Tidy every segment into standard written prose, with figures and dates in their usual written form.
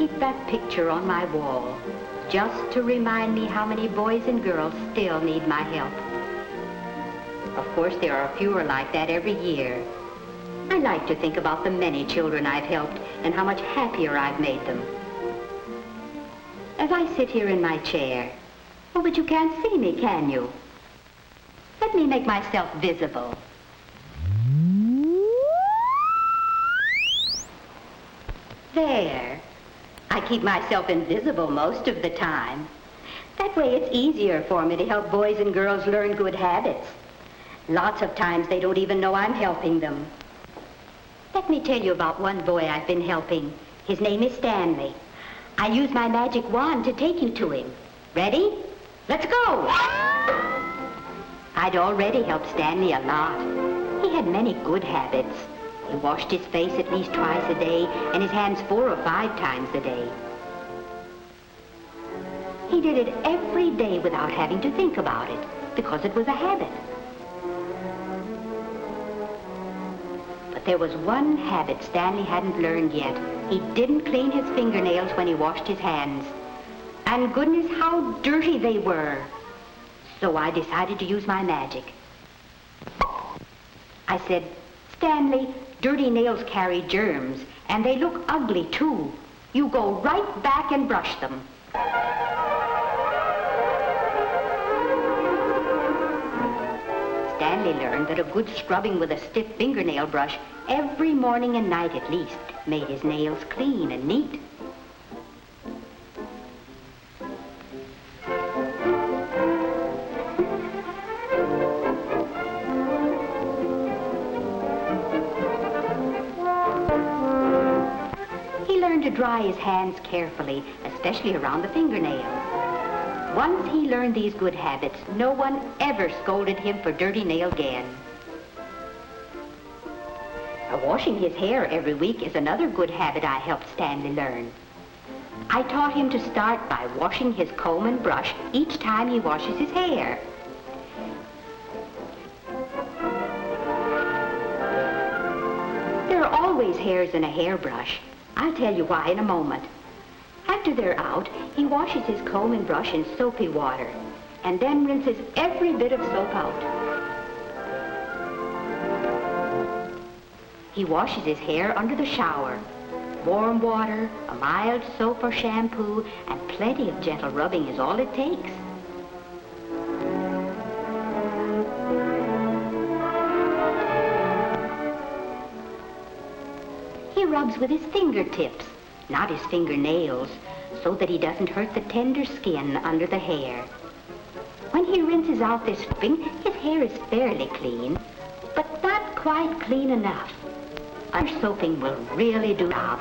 keep that picture on my wall, just to remind me how many boys and girls still need my help. Of course, there are fewer like that every year. I like to think about the many children I've helped and how much happier I've made them. As I sit here in my chair, oh, but you can't see me, can you? Let me make myself visible. There. I keep myself invisible most of the time. That way it's easier for me to help boys and girls learn good habits. Lots of times they don't even know I'm helping them. Let me tell you about one boy I've been helping. His name is Stanley. I use my magic wand to take you to him. Ready? Let's go! I'd already helped Stanley a lot. He had many good habits. He washed his face at least twice a day and his hands 4 or 5 times a day. He did it every day without having to think about it because it was a habit. But there was one habit Stanley hadn't learned yet. He didn't clean his fingernails when he washed his hands. And goodness, how dirty they were. So I decided to use my magic. I said, Stanley, dirty nails carry germs, and they look ugly, too. You go right back and brush them. Stanley learned that a good scrubbing with a stiff fingernail brush every morning and night at least made his nails clean and neat. To dry his hands carefully, especially around the fingernails. Once he learned these good habits, no one ever scolded him for dirty nails again. Washing his hair every week is another good habit I helped Stanley learn. I taught him to start by washing his comb and brush each time he washes his hair. There are always hairs in a hairbrush. I'll tell you why in a moment. After they're out, he washes his comb and brush in soapy water and then rinses every bit of soap out. He washes his hair under the shower. Warm water, a mild soap or shampoo, and plenty of gentle rubbing is all it takes. He rubs with his fingertips, not his fingernails, so that he doesn't hurt the tender skin under the hair. When he rinses out this rubbing, his hair is fairly clean, but not quite clean enough. Under soaping will really do the job.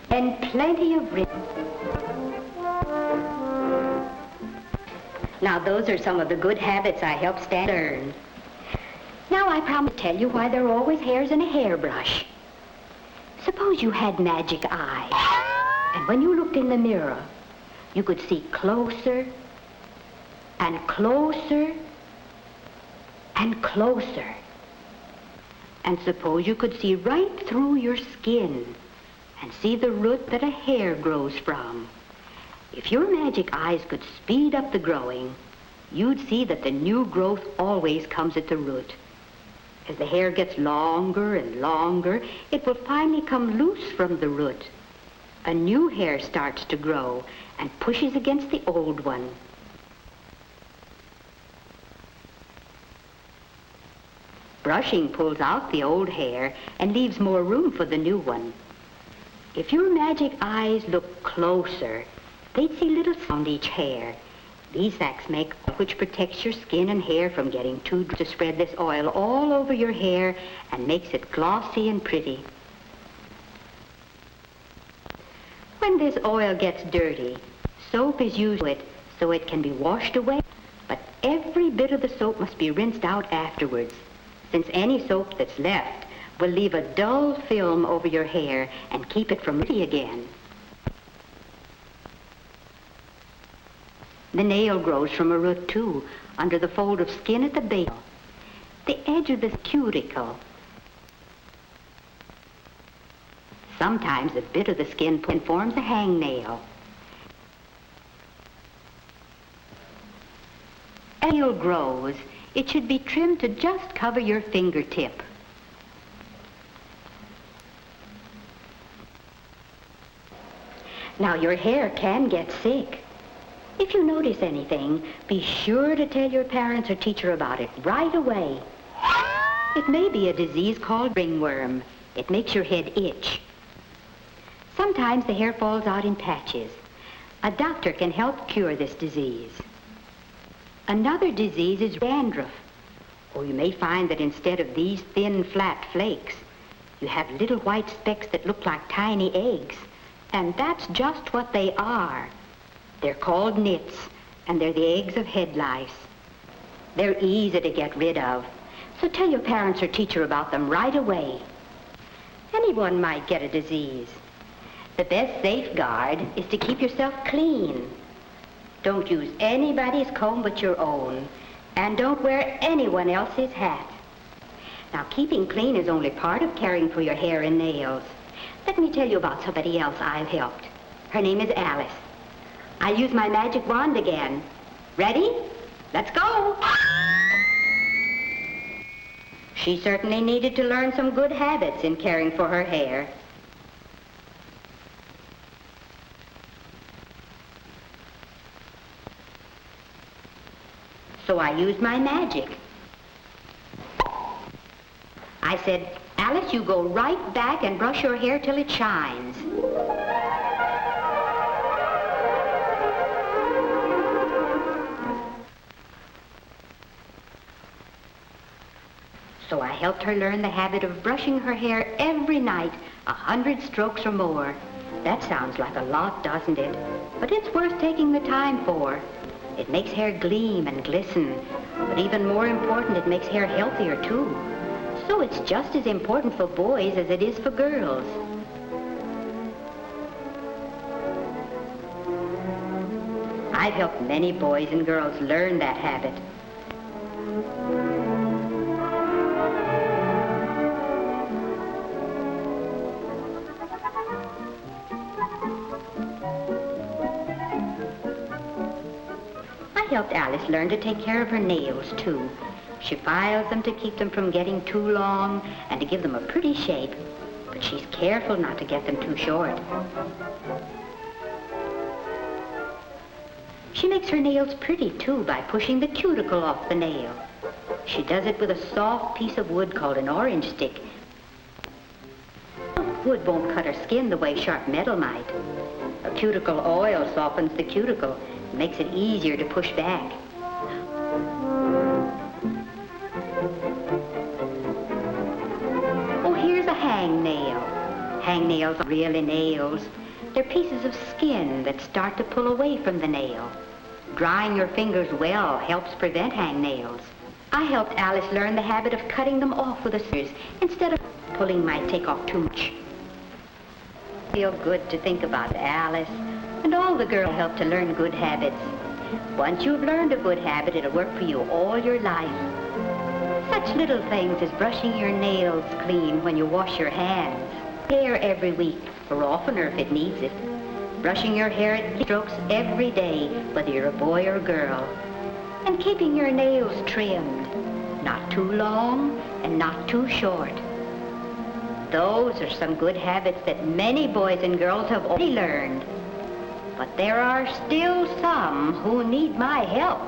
And plenty of rinse. Now, those are some of the good habits I helped Stan learn. Now, I promise to tell you why there are always hairs in a hairbrush. Suppose you had magic eyes, and when you looked in the mirror, you could see closer and closer and closer. And suppose you could see right through your skin and see the root that a hair grows from. If your magic eyes could speed up the growing, you'd see that the new growth always comes at the root. As the hair gets longer and longer, it will finally come loose from the root. A new hair starts to grow and pushes against the old one. Brushing pulls out the old hair and leaves more room for the new one. If your magic eyes look closer, they'd see little on each hair. These sacs make which protects your skin and hair from getting too dry to spread this oil all over your hair and makes it glossy and pretty. When this oil gets dirty, soap is used to it so it can be washed away, but every bit of the soap must be rinsed out afterwards, since any soap that's left will leave a dull film over your hair and keep it from pretty again. The nail grows from a root, too, under the fold of skin at the base. The edge of the cuticle. Sometimes a bit of the skin forms a hangnail. As the nail grows, it should be trimmed to just cover your fingertip. Now, your hair can get sick. If you notice anything, be sure to tell your parents or teacher about it right away. It may be a disease called ringworm. It makes your head itch. Sometimes the hair falls out in patches. A doctor can help cure this disease. Another disease is dandruff. Or you may find that instead of these thin, flat flakes, you have little white specks that look like tiny eggs. And that's just what they are. They're called nits, and they're the eggs of head lice. They're easy to get rid of, so tell your parents or teacher about them right away. Anyone might get a disease. The best safeguard is to keep yourself clean. Don't use anybody's comb but your own, and don't wear anyone else's hat. Now, keeping clean is only part of caring for your hair and nails. Let me tell you about somebody else I've helped. Her name is Alice. I use my magic wand again. Ready? Let's go! She certainly needed to learn some good habits in caring for her hair. So I used my magic. I said, Alice, you go right back and brush your hair till it shines. So I helped her learn the habit of brushing her hair every night, 100 strokes or more. That sounds like a lot, doesn't it? But it's worth taking the time for. It makes hair gleam and glisten, but even more important, it makes hair healthier too. So it's just as important for boys as it is for girls. I've helped many boys and girls learn that habit. I helped Alice learn to take care of her nails, too. She files them to keep them from getting too long and to give them a pretty shape, but she's careful not to get them too short. She makes her nails pretty, too, by pushing the cuticle off the nail. She does it with a soft piece of wood called an orange stick. Wood won't cut her skin the way sharp metal might. A cuticle oil softens the cuticle and makes it easier to push back. Oh, here's a hangnail. Hangnails are really nails. They're pieces of skin that start to pull away from the nail. Drying your fingers well helps prevent hangnails. I helped Alice learn the habit of cutting them off with a scissors instead of pulling might take off too much. Feel good to think about Alice, and all the girls help to learn good habits. Once you've learned a good habit, it'll work for you all your life. Such little things as brushing your nails clean when you wash your hands, hair every week, or oftener if it needs it. Brushing your hair at strokes every day, whether you're a boy or a girl. And keeping your nails trimmed, not too long and not too short. Those are some good habits that many boys and girls have already learned. But there are still some who need my help.